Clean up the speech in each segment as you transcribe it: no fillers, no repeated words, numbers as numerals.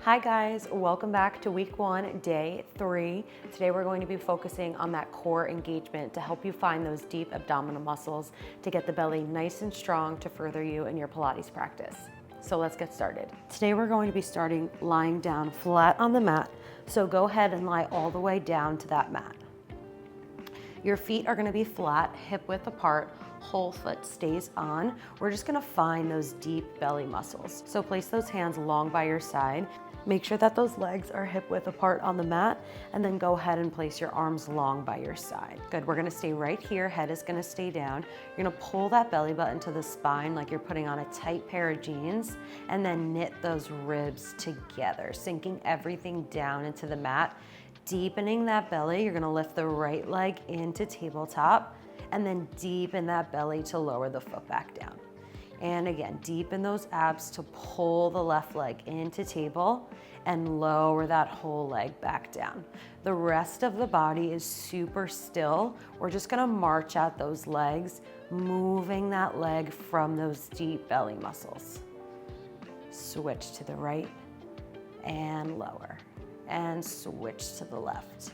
Hi guys, welcome back to week 1, day 3. Today we're going to be focusing on that core engagement to help you find those deep abdominal muscles to get the belly nice and strong to further you in your Pilates practice. So let's get started. Today we're going to be starting lying down flat on the mat. So go ahead and lie all the way down to that mat. Your feet are gonna be flat, hip width apart, whole foot stays on. We're just gonna find those deep belly muscles. So place those hands long by your side. Make sure that those legs are hip width apart on the mat, and then go ahead and place your arms long by your side. Good, we're gonna stay right here, head is gonna stay down. You're gonna pull that belly button to the spine like you're putting on a tight pair of jeans, and then knit those ribs together, sinking everything down into the mat. Deepening that belly, you're gonna lift the right leg into tabletop, and then deepen that belly to lower the foot back down. And again, deepen those abs to pull the left leg into table and lower that whole leg back down. The rest of the body is super still. We're just gonna march out those legs, moving that leg from those deep belly muscles. Switch to the right and lower, and switch to the left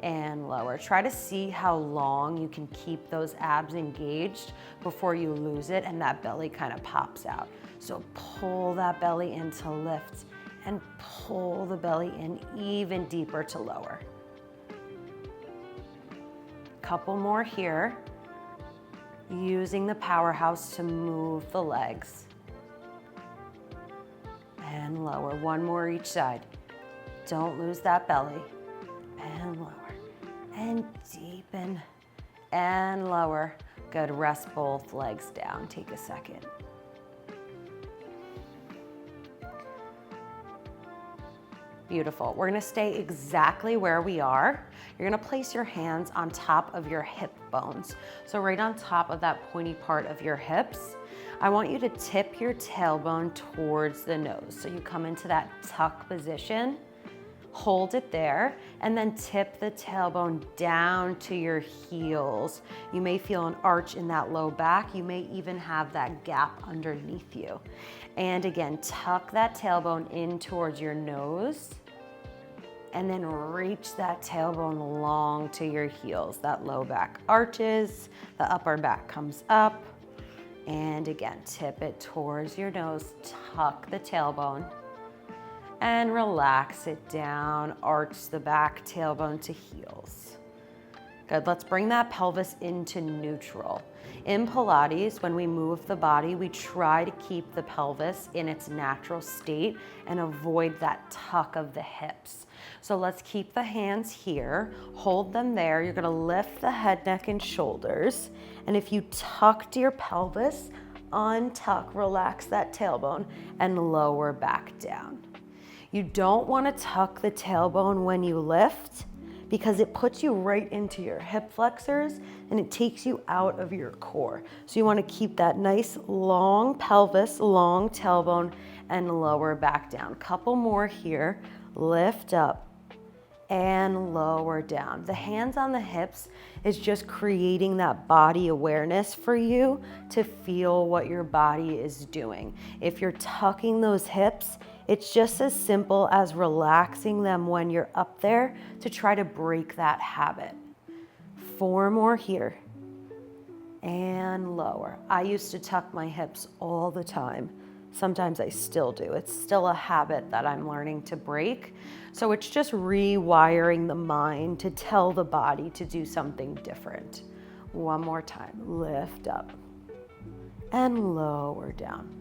and lower. Try to see how long you can keep those abs engaged before you lose it and that belly kind of pops out. So pull that belly in to lift and pull the belly in even deeper to lower. Couple more here. Using the powerhouse to move the legs. And lower, one more each side. Don't lose that belly. And lower, and deepen, and lower. Good, rest both legs down. Take a second. Beautiful. We're gonna stay exactly where we are. You're gonna place your hands on top of your hip bones. So right on top of that pointy part of your hips. I want you to tip your tailbone towards the nose. So you come into that tuck position. Hold it there, and then tip the tailbone down to your heels. You may feel an arch in that low back. You may even have that gap underneath you. And again, tuck that tailbone in towards your nose, and then reach that tailbone long to your heels. That low back arches, the upper back comes up, and again, tip it towards your nose, tuck the tailbone, and relax it down, arch the back, tailbone to heels. Good, let's bring that pelvis into neutral. In Pilates, when we move the body, we try to keep the pelvis in its natural state and avoid that tuck of the hips. So let's keep the hands here, hold them there. You're gonna lift the head, neck, and shoulders. And if you tucked your pelvis, untuck, relax that tailbone, and lower back down. You don't want to tuck the tailbone when you lift because it puts you right into your hip flexors and it takes you out of your core. So you want to keep that nice long pelvis, long tailbone, and lower back down. Couple more here. Lift up and lower down. The hands on the hips is just creating that body awareness for you to feel what your body is doing. If you're tucking those hips, it's just as simple as relaxing them when you're up there to try to break that habit. 4 more here. And lower. I used to tuck my hips all the time. Sometimes I still do. It's still a habit that I'm learning to break. So it's just rewiring the mind to tell the body to do something different. One more time. Lift up and lower down.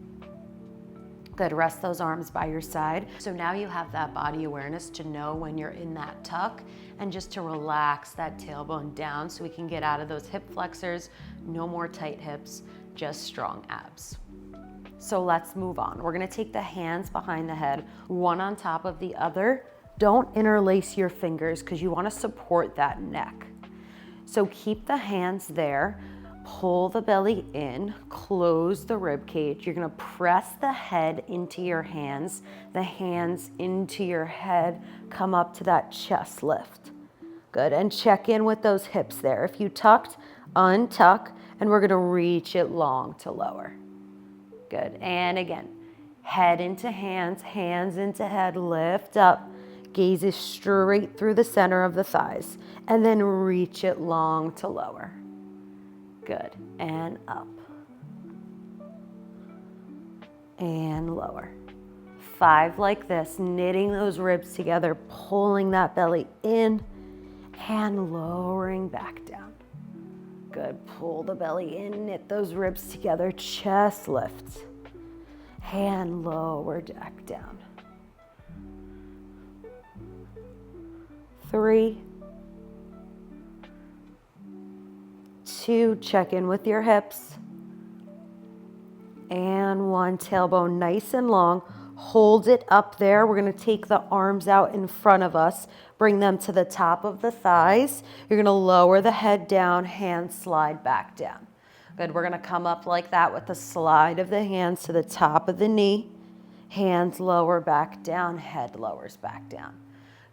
Good, rest those arms by your side. So now you have that body awareness to know when you're in that tuck and just to relax that tailbone down so we can get out of those hip flexors. No more tight hips, just strong abs. So let's move on. We're gonna take the hands behind the head, one on top of the other. Don't interlace your fingers because you wanna support that neck. So keep the hands there. Pull the belly in, close the rib cage. You're gonna press the head into your hands, the hands into your head, come up to that chest lift. Good, and check in with those hips there. If you tucked, untuck, and we're gonna reach it long to lower. Good, and again, Head into hands, hands into head, lift up. Gaze is straight through the center of the thighs. And then reach it long to lower. Good. And up. And lower. 5 like this, knitting those ribs together, pulling that belly in and lowering back down. Good. Pull the belly in, knit those ribs together, chest lifts. And lower back down. 3, 2, check in with your hips. And 1, tailbone nice and long. Hold it up there. We're going to take the arms out in front of us. Bring them to the top of the thighs. You're going to lower the head down, hands slide back down. Good. We're going to come up like that with the slide of the hands to the top of the knee. Hands lower back down, head lowers back down.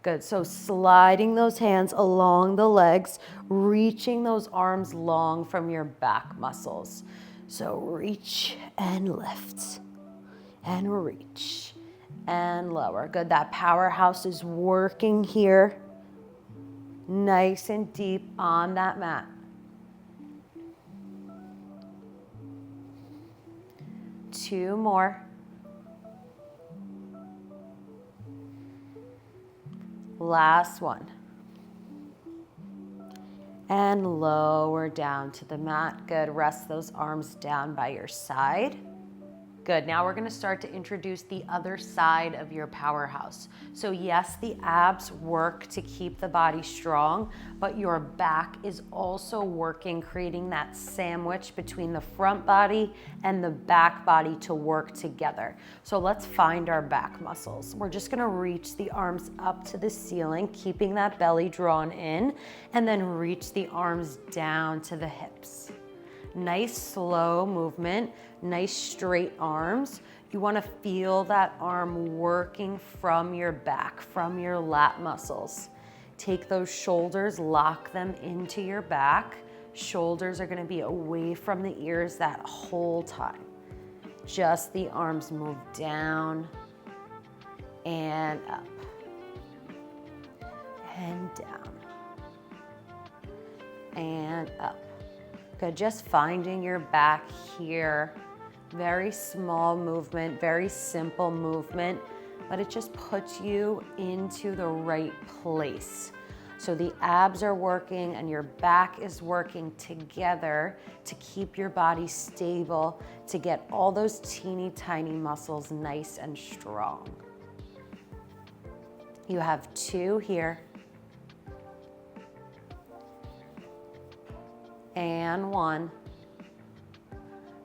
Good. So sliding those hands along the legs, reaching those arms long from your back muscles. So reach and lift and reach and lower. Good. That powerhouse is working here. Nice and deep on that mat. Two more. Last one. And lower down to the mat. Good. Rest those arms down by your side. Good. Now we're going to start to introduce the other side of your powerhouse. So yes, the abs work to keep the body strong, but your back is also working, creating that sandwich between the front body and the back body to work together. So let's find our back muscles. We're just going to reach the arms up to the ceiling, keeping that belly drawn in, and then reach the arms down to the hips. Nice slow movement, nice straight arms. You want to feel that arm working from your back, from your lat muscles. Take those shoulders, lock them into your back. Shoulders are going to be away from the ears that whole time. Just the arms move down and up and down and up. Good, just finding your back here. Very small movement, very simple movement, but it just puts you into the right place. So the abs are working and your back is working together to keep your body stable, to get all those teeny tiny muscles nice and strong. You have 2 here. And 1.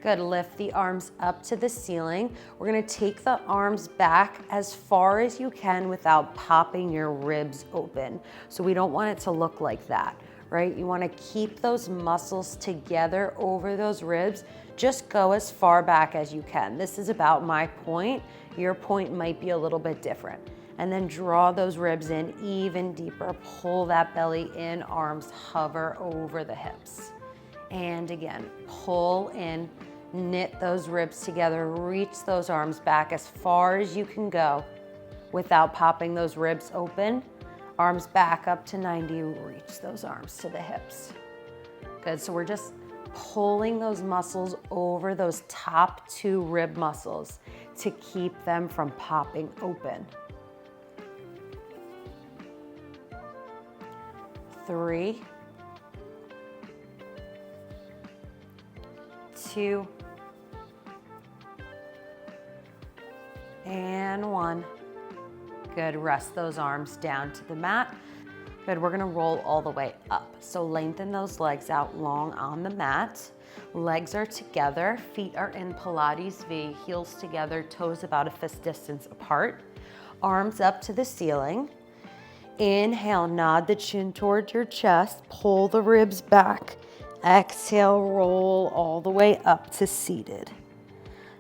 Good, lift the arms up to the ceiling. We're gonna take the arms back as far as you can without popping your ribs open. So we don't want it to look like that, right? You wanna keep those muscles together over those ribs. Just go as far back as you can. This is about my point. Your point might be a little bit different. And then draw those ribs in even deeper. Pull that belly in, arms hover over the hips. And again, pull in, knit those ribs together, reach those arms back as far as you can go without popping those ribs open. Arms back up to 90, reach those arms to the hips. Good, so we're just pulling those muscles over those top 2 rib muscles to keep them from popping open. 3, 2, and 1. Good, rest those arms down to the mat. Good, we're gonna roll all the way up. So lengthen those legs out long on the mat. Legs are together, feet are in Pilates V, heels together, toes about a fist distance apart. Arms up to the ceiling. Inhale, nod the chin towards your chest, pull the ribs back. Exhale, roll all the way up to seated.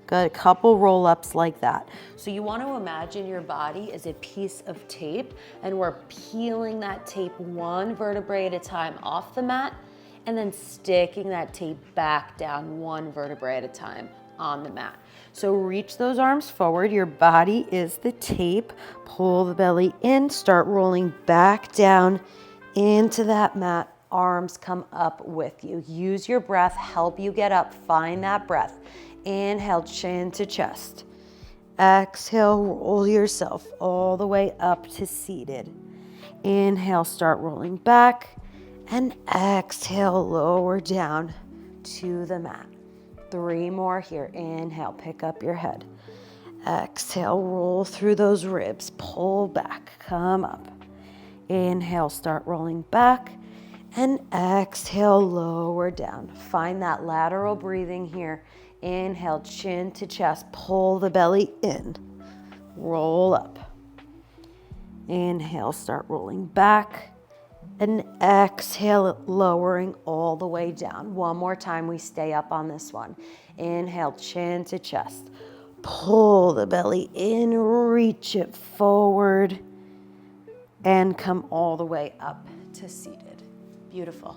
Good, a couple roll-ups like that. So you want to imagine your body as a piece of tape, and we're peeling that tape 1 vertebrae at a time off the mat, and then sticking that tape back down 1 vertebrae at a time on the mat. So reach those arms forward. Your body is the tape. Pull the belly in, start rolling back down into that mat. Arms come up with you. Use your breath, help you get up. Find that breath. Inhale, chin to chest. Exhale, roll yourself all the way up to seated. Inhale, start rolling back. And exhale, lower down to the mat. 3 more here. Inhale, pick up your head. Exhale, roll through those ribs. Pull back, come up. Inhale, start rolling back. And exhale, lower down. Find that lateral breathing here. Inhale, chin to chest. Pull the belly in. Roll up. Inhale, start rolling back. And exhale, lowering all the way down. One more time, we stay up on this one. Inhale, chin to chest. Pull the belly in, reach it forward, and come all the way up to seated. Beautiful.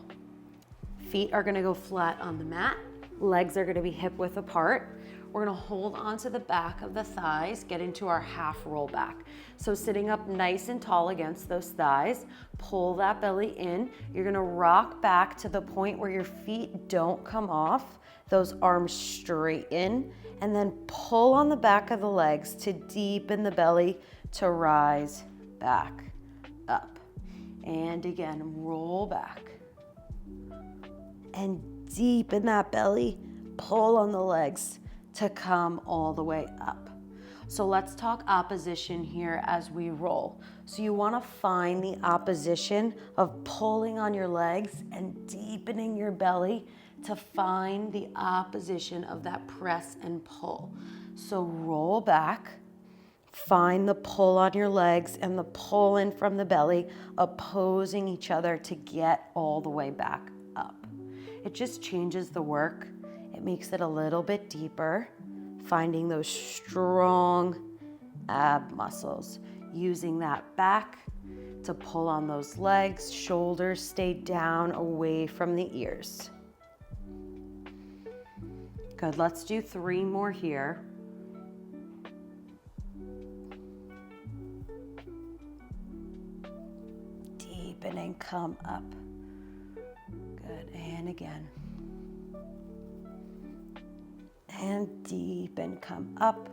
Feet are gonna go flat on the mat. Legs are gonna be hip width apart. We're gonna hold onto the back of the thighs, get into our half roll back. So sitting up nice and tall against those thighs, pull that belly in. You're gonna rock back to the point where your feet don't come off, those arms straighten, and then pull on the back of the legs to deepen the belly to rise back up. And again, roll back. And deepen that belly, pull on the legs to come all the way up. So let's talk opposition here as we roll. So you want to find the opposition of pulling on your legs and deepening your belly to find the opposition of that press and pull. So roll back, find the pull on your legs and the pull in from the belly, opposing each other to get all the way back up. It just changes the work. It makes it a little bit deeper, finding those strong ab muscles. Using that back to pull on those legs, shoulders stay down away from the ears. Good, let's do 3 more here. Deepen and come up. Good, and again. And deep and come up.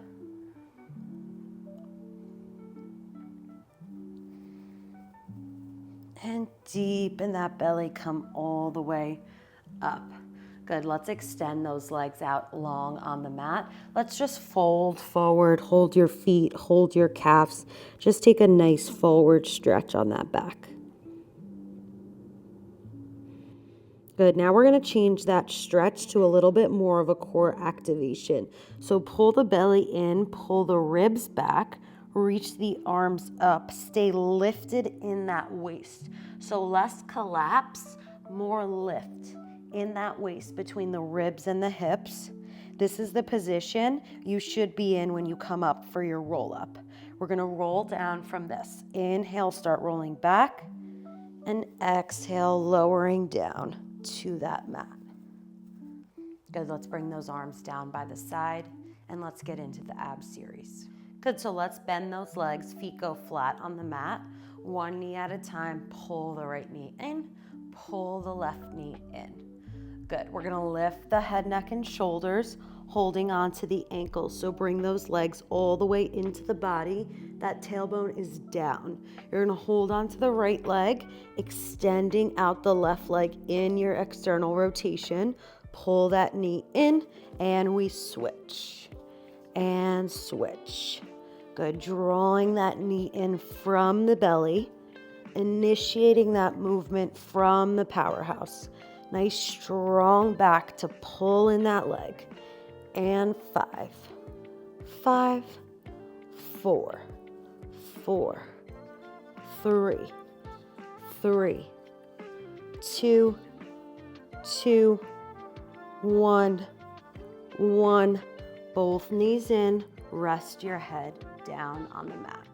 And deepen that belly, come all the way up. Good, let's extend those legs out long on the mat. Let's just fold forward, hold your feet, hold your calves. Just take a nice forward stretch on that back. Good, now we're gonna change that stretch to a little bit more of a core activation. So pull the belly in, pull the ribs back, reach the arms up, stay lifted in that waist. So less collapse, more lift in that waist between the ribs and the hips. This is the position you should be in when you come up for your roll up. We're gonna roll down from this. Inhale, start rolling back, and exhale, lowering down to that mat. Good, let's bring those arms down by the side and let's get into the ab series. Good, so let's bend those legs, feet go flat on the mat. One knee at a time, pull the right knee in, pull the left knee in. Good, we're gonna lift the head, neck, and shoulders, holding on to the ankles. So bring those legs all the way into the body. That tailbone is down. You're gonna hold on to the right leg, extending out the left leg in your external rotation. Pull that knee in, and we switch. And switch. Good, drawing that knee in from the belly, initiating that movement from the powerhouse. Nice strong back to pull in that leg. And 5, 5, 4, 4, 3, 3, 2, 2, 1, 1. Both knees in, rest your head down on the mat.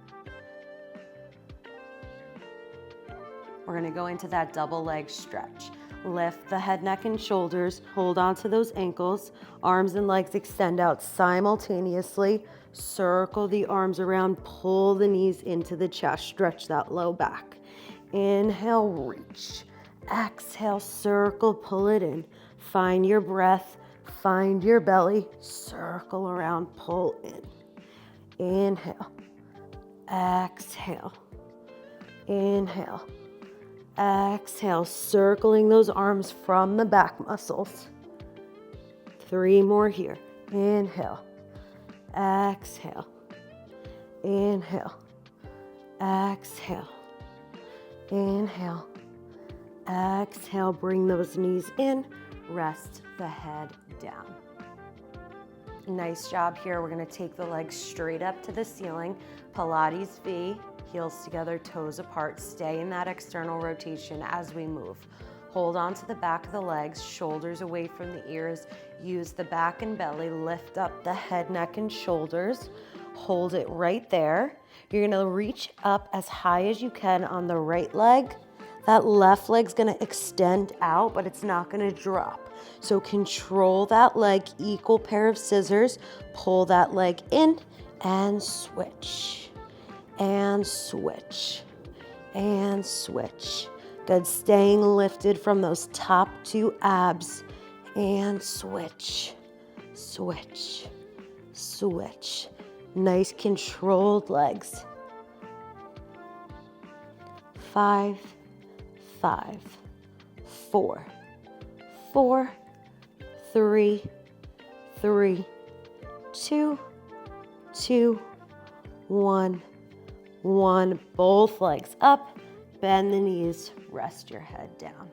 We're gonna go into that double leg stretch. Lift the head, neck, and shoulders. Hold on to those ankles. Arms and legs extend out simultaneously. Circle the arms around. Pull the knees into the chest. Stretch that low back. Inhale, reach. Exhale, circle, pull it in. Find your breath. Find your belly. Circle around, pull in. Inhale. Exhale. Inhale. Exhale, circling those arms from the back muscles. 3 more here. Inhale. Exhale. Inhale. Exhale. Inhale. Exhale, bring those knees in. Rest the head down. Nice job here. We're going to take the legs straight up to the ceiling. Pilates V. Heels together, toes apart. Stay in that external rotation as we move. Hold on to the back of the legs, shoulders away from the ears. Use the back and belly. Lift up the head, neck, and shoulders. Hold it right there. You're gonna reach up as high as you can on the right leg. That left leg's gonna extend out, but it's not gonna drop. So control that leg, equal pair of scissors. Pull that leg in and switch. And switch, and switch. Good, staying lifted from those top 2 abs, and switch, switch, switch. Nice controlled legs. 5, 5, 4, 4, 3, 3, 2, 2, 1. 1, both legs up, bend the knees, rest your head down.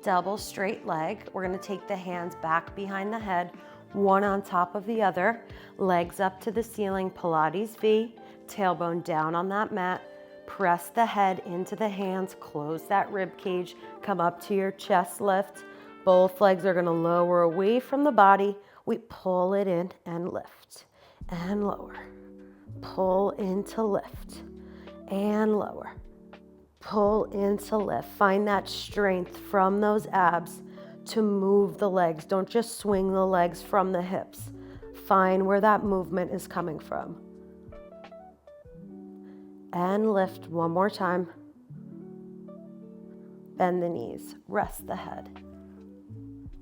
Double straight leg. We're gonna take the hands back behind the head, one on top of the other, legs up to the ceiling, Pilates V, tailbone down on that mat, press the head into the hands, close that rib cage, come up to your chest lift. Both legs are gonna lower away from the body. We pull it in and lift and lower. Pull into lift and lower. Pull into lift. Find that strength from those abs to move the legs. Don't just swing the legs from the hips. Find where that movement is coming from. And lift one more time. Bend the knees. Rest the head.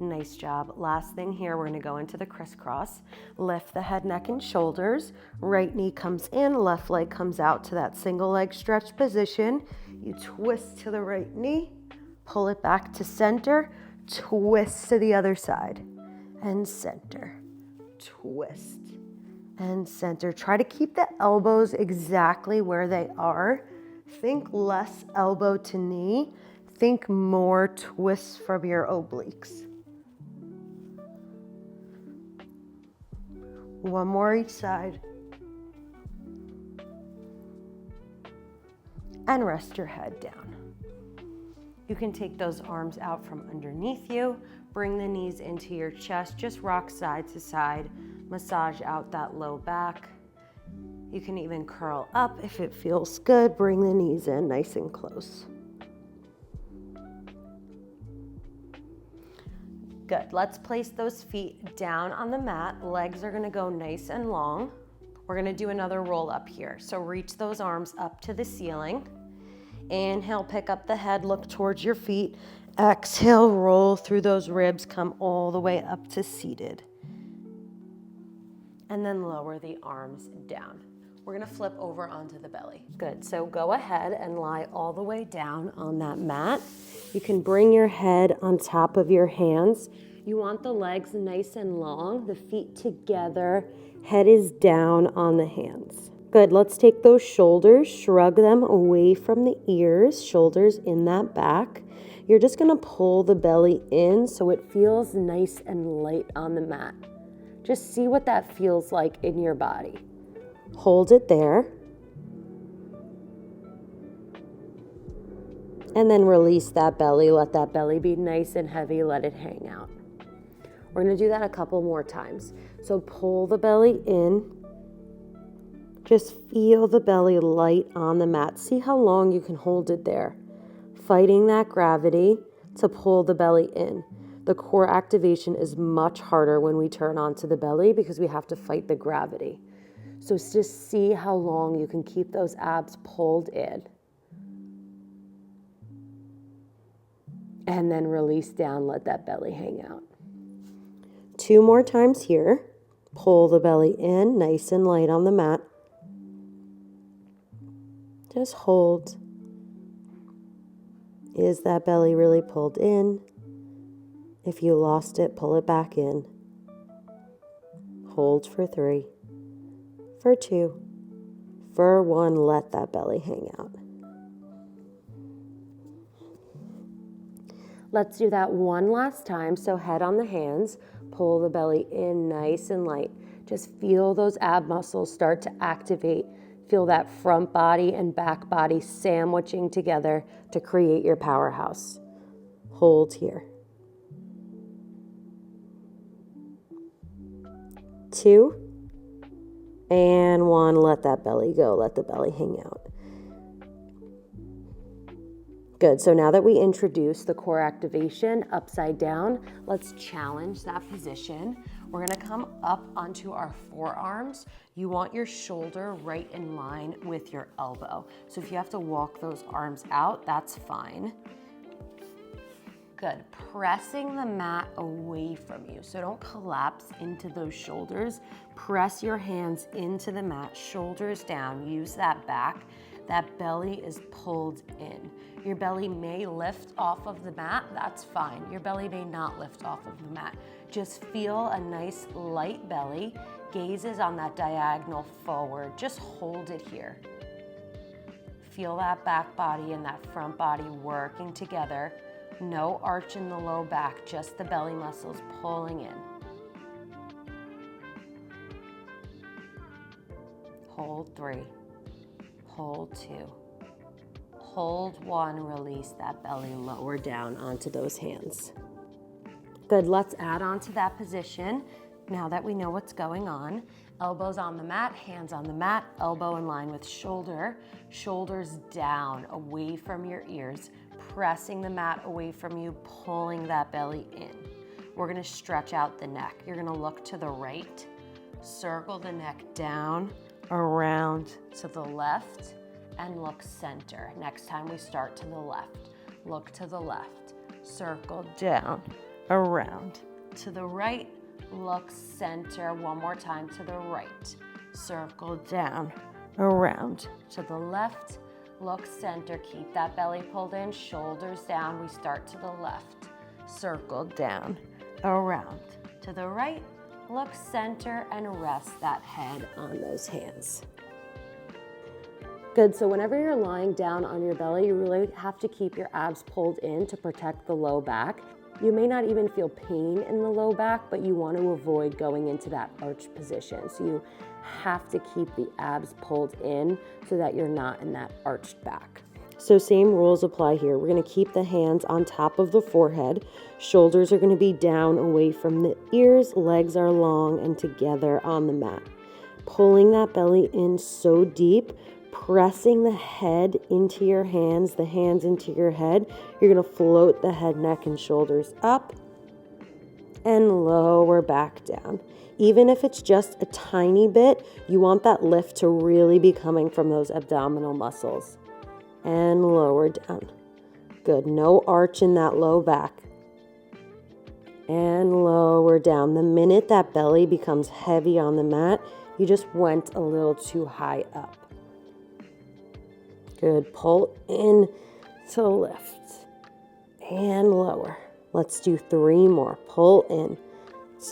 Nice job. Last thing here, we're gonna go into the crisscross. Lift the head, neck, and shoulders. Right knee comes in, left leg comes out to that single leg stretch position. You twist to the right knee, pull it back to center, twist to the other side, and center. Twist and center. Try to keep the elbows exactly where they are. Think less elbow to knee. Think more twists from your obliques. One more each side. And rest your head down. You can take those arms out from underneath you, bring the knees into your chest, just rock side to side, massage out that low back. You can even curl up if it feels good, bring the knees in nice and close. Good, let's place those feet down on the mat. Legs are gonna go nice and long. We're gonna do another roll up here. So reach those arms up to the ceiling. Inhale, pick up the head, look towards your feet. Exhale, roll through those ribs, come all the way up to seated. And then lower the arms down. We're gonna flip over onto the belly. Good, so go ahead and lie all the way down on that mat. You can bring your head on top of your hands. You want the legs nice and long, the feet together, head is down on the hands. Good, let's take those shoulders, shrug them away from the ears, shoulders in that back. You're just gonna pull the belly in so it feels nice and light on the mat. Just see what that feels like in your body. Hold it there. And then release that belly. Let that belly be nice and heavy. Let it hang out. We're going to do that a couple more times. So pull the belly in. Just feel the belly light on the mat. See how long you can hold it there. Fighting that gravity. to pull the belly in. The core activation is much harder when we turn onto the belly because we have to fight the gravity. So just see how long you can keep those abs pulled in. And then release down, let that belly hang out. 2 more times here. Pull the belly in, nice and light on the mat. Just hold. Is that belly really pulled in? If you lost it, pull it back in. Hold for 3. For 2. For 1, let that belly hang out. Let's do that one last time. So head on the hands, pull the belly in nice and light. Just feel those ab muscles start to activate. Feel that front body and back body sandwiching together to create your powerhouse. Hold here. 2 and 1. Let that belly go. Let the belly hang out. Good. So now that we introduced the core activation upside down, let's challenge that position. We're going to come up onto our forearms. You want your shoulder right in line with your elbow. So if you have to walk those arms out, that's fine. Good. Pressing the mat away from you. So don't collapse into those shoulders. Press your hands into the mat, shoulders down. Use that back. That belly is pulled in. Your belly may lift off of the mat, that's fine. Your belly may not lift off of the mat. Just feel a nice light belly, gazes on that diagonal forward. Just hold it here. Feel that back body and that front body working together. No arch in the low back, just the belly muscles pulling in. Hold 3. Hold 2. Hold 1, release that belly, lower down onto those hands. Good, let's add on to that position. Now that we know what's going on, elbows on the mat, hands on the mat, elbow in line with shoulder, shoulders down, away from your ears, pressing the mat away from you, pulling that belly in. We're gonna stretch out the neck. You're gonna look to the right, circle the neck down, around to the left, and look center. Next time we start to the left, look to the left, circle down, around to the right, look center. One more time to the right, circle down, around to the left, look center. Keep that belly pulled in, shoulders down. We start to the left, circle down, around to the right, look center, and rest that head on those hands. Good, so whenever you're lying down on your belly, you really have to keep your abs pulled in to protect the low back. You may not even feel pain in the low back, but you want to avoid going into that arch position. So you have to keep the abs pulled in so that you're not in that arched back. So same rules apply here. We're going to keep the hands on top of the forehead. Shoulders are going to be down away from the ears. Legs are long and together on the mat. Pulling that belly in so deep, pressing the head into your hands, the hands into your head. You're going to float the head, neck, and shoulders up and lower back down. Even if it's just a tiny bit, you want that lift to really be coming from those abdominal muscles. And lower down. Good. No arch in that low back. And lower down. The minute that belly becomes heavy on the mat, you just went a little too high up. Good. Pull in to lift and lower. Let's do 3 more. Pull in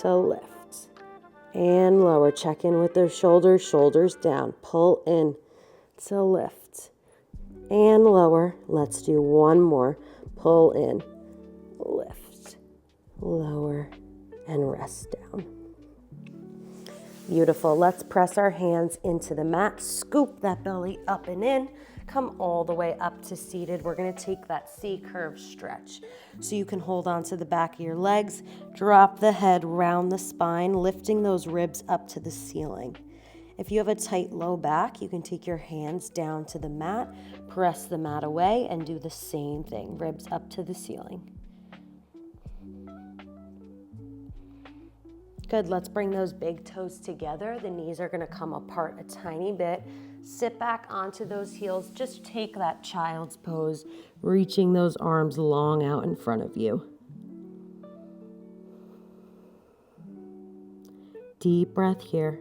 to lift and lower. Check in with the shoulders, shoulders down. Pull in to lift and lower. Let's do 1 more. Pull in, lift, lower, and rest down. Beautiful. Let's press our hands into the mat. Scoop that belly up and in. Come all the way up to seated. We're going to take that C-curve stretch. So you can hold on to the back of your legs, drop the head round the spine, lifting those ribs up to the ceiling. If you have a tight low back, you can take your hands down to the mat, press the mat away, and do the same thing, ribs up to the ceiling. Good, let's bring those big toes together. The knees are gonna come apart a tiny bit. Sit back onto those heels. Just take that child's pose, reaching those arms long out in front of you. Deep breath here.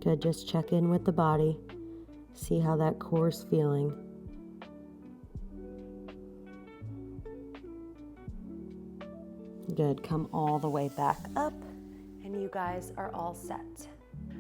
Good, just check in with the body. See how that core's feeling. Good, come all the way back up, and you guys are all set.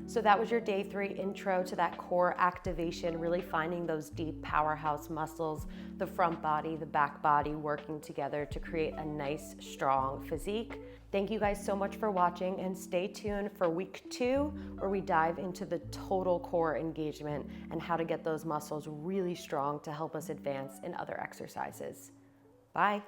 So that was your day 3 intro to that core activation, really finding those deep powerhouse muscles, the front body, the back body working together to create a nice, strong physique. Thank you guys so much for watching, and stay tuned for week 2, where we dive into the total core engagement and how to get those muscles really strong to help us advance in other exercises. Bye.